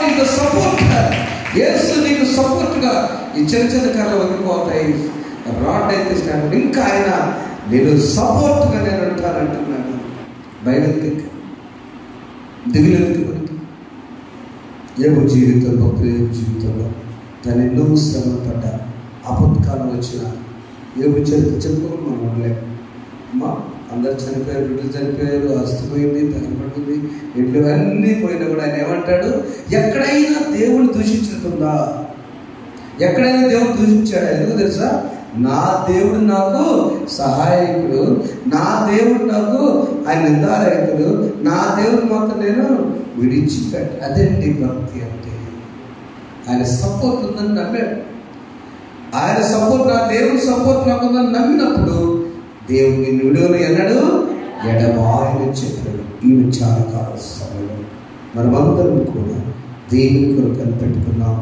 నీకు సపోర్ట్, యేసు నీకు సపోర్ట్గా. ఈ చిన్న చిన్న కర్రలు వదిలిపోతాయి, రాడ్ అయితే స్టాండ్. ఇంకా ఆయన నేను సపోర్ట్గా నేను ఉంటానంటున్నాను. భయం దిగులెందుకు మనకి? యోబు జీవితంలో, ప్రేమ జీవితంలో తను ఎన్నో శ్రమ పడ్డ, ఆపత్కాలం వచ్చిన యోబు చరిత్ర చెప్పుకోవడం మనం ఉండలేము. అమ్మా అందరు చనిపోయారు, బిడ్డలు చనిపోయారు, ఆస్తి పోయింది, తగబడింది, ఇళ్ళు అన్నీ పోయినా కూడా ఆయన ఏమంటాడు? ఎక్కడైనా దేవుడు దూషించుతుందా? ఎక్కడైనా దేవుడు దూషించాడు. ఎందుకు తెలుసా? నా దేవుడు నాకు సహాయకుడు, నా దేవుడు నాకు ఆయన నిందారహితుడు, నా దేవుడు మాత్రం నేను విడిచిపెట్ట. అదేంటి భక్తి అంటే? ఆయన సపోర్ట్ ఉందని నమ్మాడు. ఆయన సపోర్ట్, నా దేవుడి సపోర్ట్ నాకు ఉందని నమ్మినప్పుడు దేవుడు నిన్ను విడువను అన్నాడు, ఎడబాయని చెప్పాడు. ఈ విచారకాల సమయంలో మనమందరం కూడా దేవుని కొరకు కనిపెట్టుకున్నాం.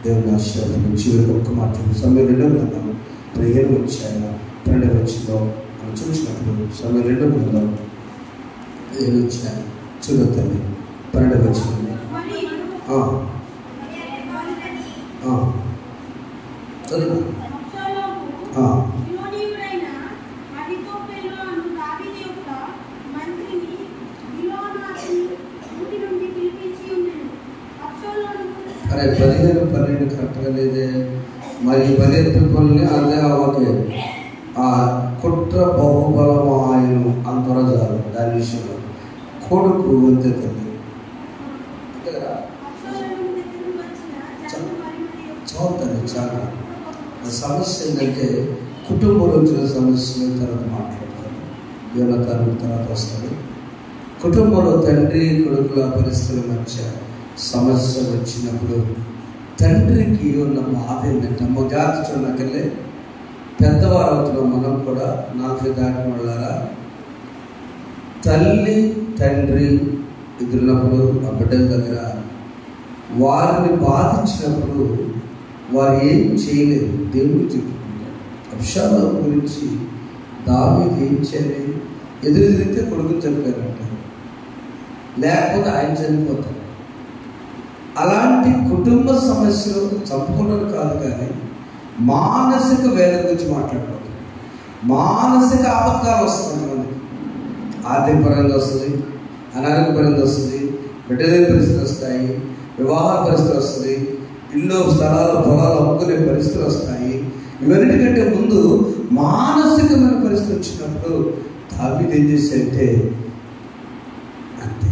దేవుని ఆశీర్వాదం. చివరికి ఒక్క మాట సమయం 2వ గ్రంథం 15 వచ్చాయన 12వ వచనంలో మనం చూసినప్పుడు, సమయం 2వ గ్రంథం 15 వచ్చాయన చూడొద్దండి 12వ వచనం. చదువు. అరే 15-12 కరెక్ట్గా లేదే. మరి 15 అదే ఓకే. ఆ కుట్ర బహుబలము ఆయన అంతరజాలు దాని విషయంలో కొడుకు అంతే తల్లి చదువుతాను. చాలా సమస్య ఏంటంటే కుటుంబంలో వచ్చిన సమస్యలు తర్వాత మాట్లాడతారు. యోనతాను తర్వాత వస్తుంది. కుటుంబంలో తండ్రి కొడుకుల పరిస్థితుల మధ్య సమస్య వచ్చినప్పుడు తండ్రికి ఉన్న బాధ ఏంటంటే, అమ్మ జాతి చూడనక్కర్లే, పెద్దవారు అవుతున్నాం మనం కూడా. నాకు దాటిన వాళ్ళారా, తల్లి తండ్రి ఎదురున్నప్పుడు ఆ బిడ్డల దగ్గర వారిని బాధించినప్పుడు వారు ఏం చేయలేదు. దేవుడు చెప్పుకుంటారు. అబ్షాలోము గురించి దావీదు ఏం చేయలేదు? ఎదురు తిరిగితే కొడుకుని చనిపోయారంటారు, లేకపోతే ఆయన చనిపోతారు. అలాంటి కుటుంబ సమస్యలు చంపుకోవడం కాదు, కానీ మానసిక వేదన గురించి మాట్లాడుకోవాలి. మానసిక ఆపత్కాలం వస్తుంది మనకి. ఆర్థిక పరంగా వస్తుంది, అనారోగ్య పరంగా వస్తుంది, బిడ్డలేని పరిస్థితులు వస్తాయి, వివాహ పరిస్థితులు వస్తుంది, ఇల్లు స్థలాలు పొలాలు అమ్ముకునే పరిస్థితులు వస్తాయి. ఇవన్నిటికంటే ముందు మానసికమైన పరిస్థితి వచ్చినప్పుడు దావీదు ఏం చేశాడంటే, అంతే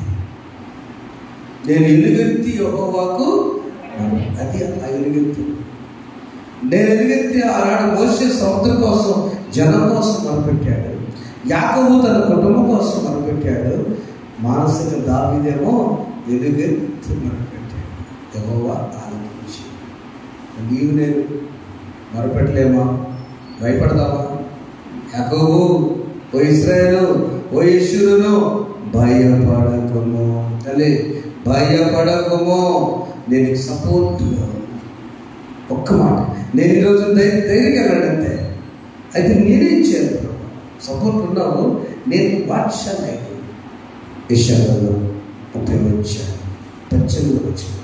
నేను ఎలుగెత్తి యెహోవాకు, అది ఆ ఎలుగెత్తి, నేను ఎలుగెత్తి ఆనాడు మోషే సముద్రం కోసం, జనం కోసం మొదలుపెట్టాడు. యాకోబు తన కుటుంబం కోసం మొదలుపెట్టాడు. మానసిక దావీదేమో ఎలుగెత్తి మొదలుపెట్టాడు. యెహోవా ఆలకించి. నీవు నేను మొదలుపెట్టలేమా? భయపడదామా? యాకోబు, ఓ ఇశ్రాయేలు, ఓ యేషూరును, భయపడకము తల్లి, భయపడకము, నేను సపోర్ట్గా ఉన్నా. ఒక్క మాట, నేను ఈరోజు ధైర్యంగా వెళ్ళాడంతే. అయితే నేనేం చేయాలి? సపోర్ట్ ఉన్నావు, నేను వాట్సాప్ విషయాలలో 30 వచ్చాను, 18 వచ్చాను.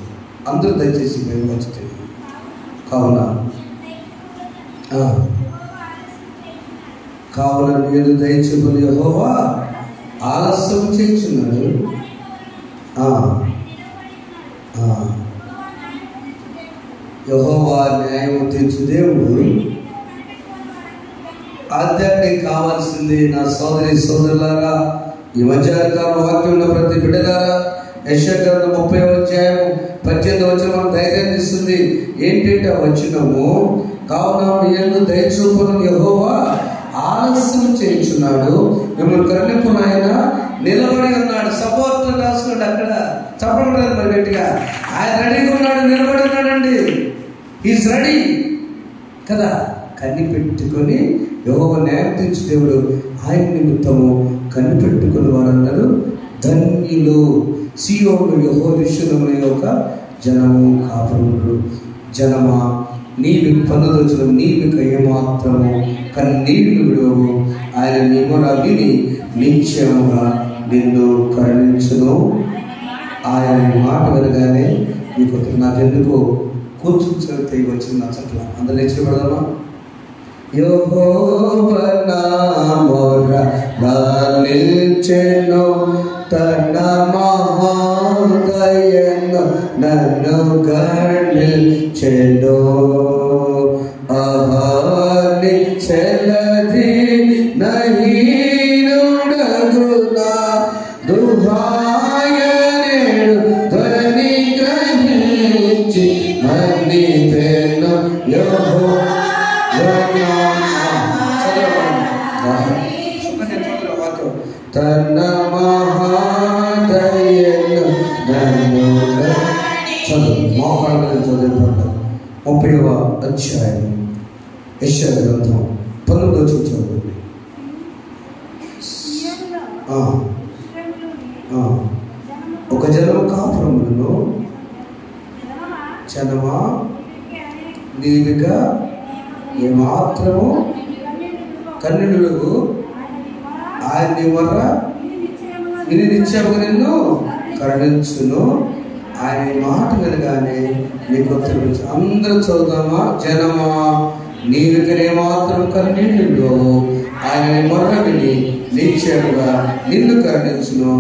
అందరూ దయచేసి మేము వచ్చి కావున నేను దయచేపుని యెహోవా ఆలస్యం చేయించున్నాడు. యెహోవా న్యాయము తీర్చు దేవుడు. ఆధ్యాత్మిక కావాల్సింది నా సోదరి సోదరులారా, ఈ మధ్యాహ్నకాలం వాక్యం ఉన్న ప్రతి బిడ్డలారా, యెషయా గ్రంథం 30 మనం ధైర్యాన్ని ఇస్తుంది. ఏంటంటే ఆ వచనము, కావున మీ యందు దయ చూపును యెహోవా ఆలస్యం చేయించున్నాడు, మిమ్మల్ని కరుణింపును ఆయన నిలబడి ఉన్నాడు. సపోర్ట్ రాసుకోండి, అక్కడ చెప్పకూడదు మరి గట్టిగా. ఆయన రెడీగా ఉన్నాడు, నిలబడి ఉన్నాడండి. ఈజ్ రెడీ కదా. కనిపెట్టుకొని యెహోవా న్యాయం తీర్చు దేవుడు, ఆయన నిమిత్తము కనిపెట్టుకుని వారన్నారు ధన్యులు. సీయోను యెహోవాషుని యొక్క జనము కాపురులు. జనమా, నీవి పనుదోచడం నీవిక ఏమాత్రము కన్నీళ్లు విడవవు. ఆయన నీ మొర విని నిశ్చయముగా నిన్ను కరుణించును. ఆయన మాట వినగానే నీకు నాకెందుకు కూర్చుంటే వచ్చింది నచ్చట్ల. అందరూ నేర్చుకోబడదామా? యెహోవా నా మొర్ర ఆలకించెను, తన మహోదయను నన్ను కరుణించెను. అహర్నిశలది నహీనుడగునా దుహాయనేడు ధ్వని గ్రహించి మన్నిపెను యెహోవా. తన మహాదయను నన్ను మోకాళ్ళ మీద చదువుకుంటాం. 30వ అధ్యాయం యెషయా గ్రంథం 19వ చదువుకోండి. ఒక జనము కాపురములను జనమా నీవిగా ఏమాత్రము కన్నుడు ఆయన వర విని నిత్యముగా నిన్ను కరుణించును. ఆయన మాట వినగానే నీకు తెలుసు. అందరూ చదువుదామా? జనమా నీవికనే మాత్రం కన్నీళ్ళు ఆయన మొర విని నిత్యముగా నిన్ను కరుణించును.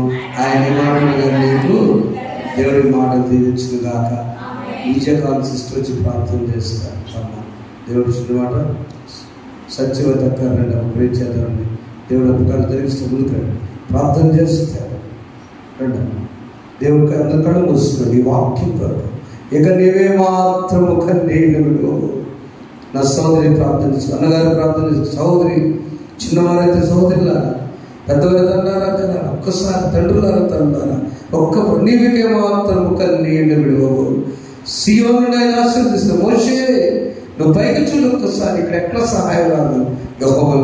ఆయన మాట వినగానే నీకు దేవుడి మాటలు తీర్చును గాక. ఈజకాల సిస్టర్ వచ్చి ప్రార్థన చేస్తారు. దేవుడు మాట సత్యవత కర్రండి ప్రేచేద్దామండి. దేవుడు అధికారులు జరిగిస్తే ముందుకండి ప్రార్థన చేస్తారు. దేవుడికి అందరు కళ్ళు మూస్తున్నాడు ఈ వాక్యం కొరకు. ఇక నీవే మాత్రము కన్నీళ్ళు. నా సోదరి ప్రార్థన చేస్తారు, అన్నగారు ప్రార్థన చేస్తారు, సహోదరి చిన్నవారైతే సహోదరులారా, పెద్దవారైతే అన్నారా కదా, ఒక్కసారి తండ్రులారా తండ్రులారా ఒక్క నీవికే మాత్రము కన్నీళ్ళు విడువవు. సీయోనును ఆశీర్వదిస్తాను. మోషే నువ్వు పైకి చూడు ఒక్కసారి, ఇక్కడ ఎక్కడ సహాయం రాదు. యెహోవా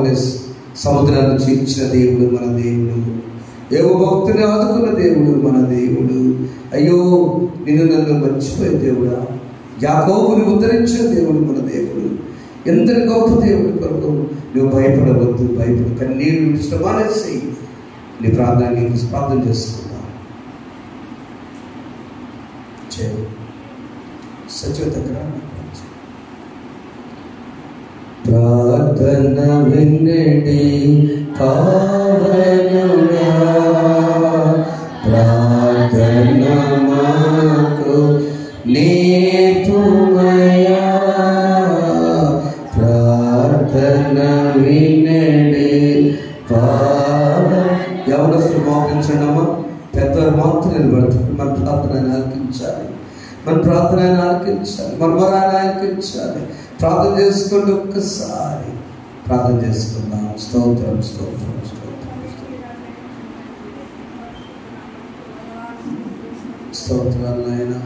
సముద్రాన్ని చీల్చిన దేవుడు మన దేవుడు, యోబు భక్తుని ఆదుకున్న దేవుడు మన దేవుడు. అయ్యో నిన్ను నన్ను మర్చిపోయే దేవుడా, యాకోబుని ఉద్ధరించిన దేవుడు మన దేవుడు. ఎంతటి గొప్ప దేవుడి కొరకు నువ్వు భయపడవద్దు, భయపడు. కన్నీరు విడిచిన మానేసి నీ ప్రార్థన చేసుకున్నా. సచివ ప్రార్థన విన్నడి పావనుడా, ప్రార్థన మాకు నేర్పుమయా, ప్రార్థన విన్నడి ఎవరసలు మోపించడమా? పెద్దవారు మాత్రం నిలబడతారు. మన ప్రార్థన ఆలకించాలి, మన ప్రార్థన ఆలకించాలి, మన వరాన్ని ఆలకించాలి. ప్రార్థన చేసుకోండి, ఒక్కసారి ప్రార్థన చేసుకుందాం. స్తోత్రం స్తోత్రం స్తోత్రం స్తోత్రాలు నాయనా.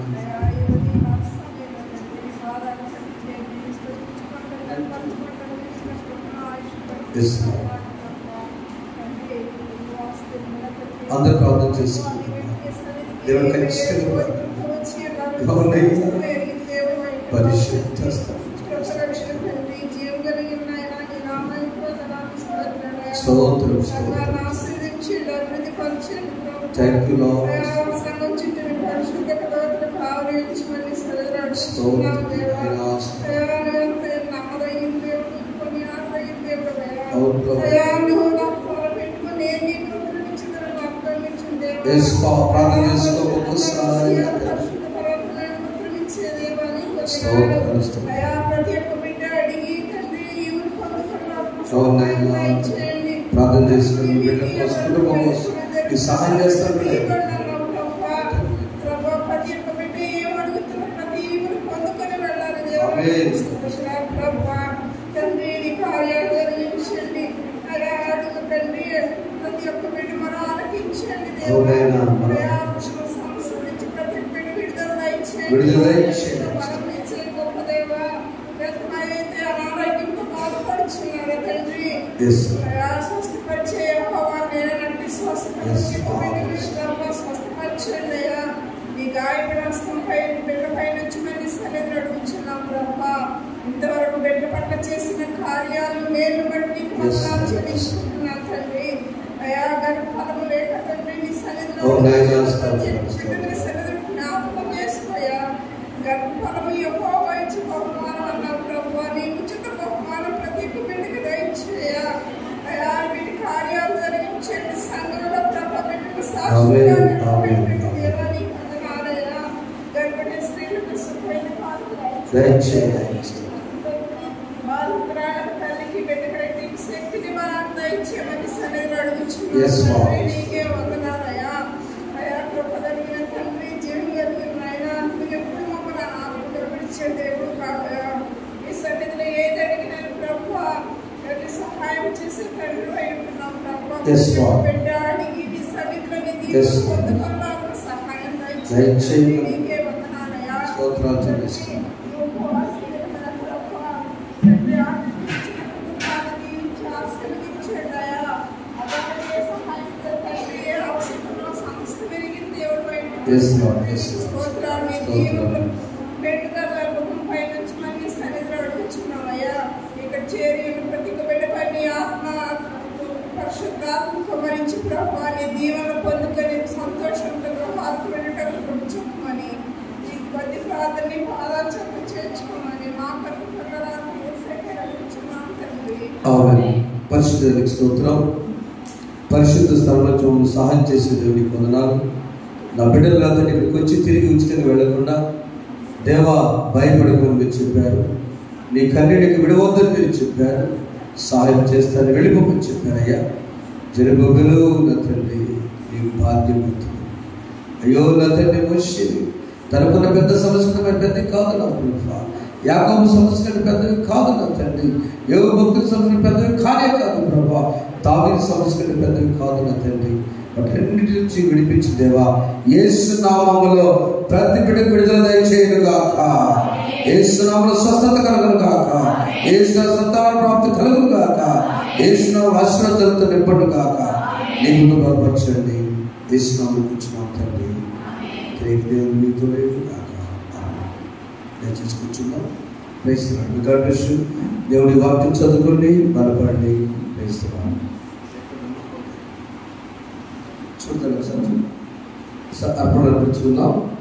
అందరూ ప్రార్థన చేసుకుంటున్నారు. దేవుడు ఖచ్చితంగా పరిశుద్ధ స్తోత్రం స్తోత్రం. Thank you lord. ప్రార్థన చేసుకో ఒక్కసారి. ప్రార్థన చేసుకుని బిడ్డ కుటుంబం కోసం ఈ సహాయం చేస్తాను. ఇంతవరకు బిడ్డ పట్ల చేసిన కార్యాలు మేలు బట్టి చెల్లిస్తున్నాను తండ్రి. అయా గర్భఫలము లేక తండ్రి నీ సన్నిధిలో జ్ఞాపకం చేసుకోయా. గర్భఫలము యెహోవా ఇచ్చు బహుమానం అన్నావు ప్రభువా. నీ ఉచిత బహుమానం ప్రతి బిడ్డకి దయచేయ అయా. వీటి కార్యాలు జరిగించండి. సంఘంలో ప్రభు బిడ్డకు సాక్షిగా నిలబెట్టి దేవా నీకు వందనాలయ్యా. గర్భిణీ స్త్రీలకు సుఖమైన బాలుకురాలకు తల్లికి బిడ్డకి శక్తిని బలాన్ని దయచేయమని సన్నిధిలో అడుగుచున్నాను. నీకే వందనాలయ్యా. అయా కృప కలిగిన తండ్రి, జీవం కలిగిన నాయన, నువ్వు ఎప్పుడు మమ్మల్ని ఆత్మలో విడిచే దేవుడు కాదయా. ఈ సన్నిధిలో ఏది అడిగిన ప్రభు సహాయం చేసే తండ్రి అయి ఉంటున్నాం ప్రభు. బిడ్డ అడిగి నీ సన్నిధిలో నీ దీవెన పొందుకున్నాము. సహాయం దయచేయండి. నీకే వందనాలయ్యా. ఇక్కడ చేరి ప్రతి బిడ్డపై నీ ఆత్మ పరిశుద్ధాత్మకు మరించి ప్రభావ నీ దీవెన పొందుకొని సంతోషంతో ఆత్మని చెప్పమని నీకు ప్రతి ప్రార్థనని పాదాచరణ చేర్చుకోమని మా పరిశుద్ధ స్తోత్రం. పరిశుద్ధ స్థలంలో సహాయం చేసే దేవుడికి వందనాలు. నా బిడ్డలు కాదు ఇక్కడికి వచ్చి తిరిగి ఉచితంగా వెళ్లకుండా దేవా భయపడకమని మీరు చెప్పారు. నీ కన్నీడికి విడవద్దని మీరు చెప్పారు. సహాయం చేస్తారని వెళ్ళిపోమని చెప్పారయ్యా. జనబొగ్గలు నా తండ్రి నీకు బాధ్యపడుతుంది. అయ్యో నా తండ్రి మనిషి తనకున్న పెద్ద సమస్య పెద్దది కాదు నా ప్రభా. యాకోబు సమస్య పెద్దవి కాదు నా తండ్రి. యోగు భక్తుల సమస్య పెద్దవి కానే కాదు ప్రభా. దావీదు సమస్య పెద్దవి కాదు నా తండ్రి. వాటన్నిటి నుంచి విడిపించి దేవా యేసు నామములో ప్రతి బిడ్డకు విడుదల దయచేయును గాక. యేసు నామములో స్వస్థత కలుగును గాక. యేసు సంతాన ప్రాప్తి కలుగును గాక. యేసు నామములో ఆశీర్వాదాలతో నింపడు గాక. నీకు బలపరచండి. యేసు నామములో కూర్చున్నాం తండ్రి. దేవుడు మీతో లేడు గాక. దయచేసి కూర్చున్నాం. ప్రైస్తున్నాడు. దేవుడి వాక్యం చదువుకోండి, బలపడండి. ప్రైస్తున్నాను. చూద్దాం అర్పణ అర్పించుకుందాం.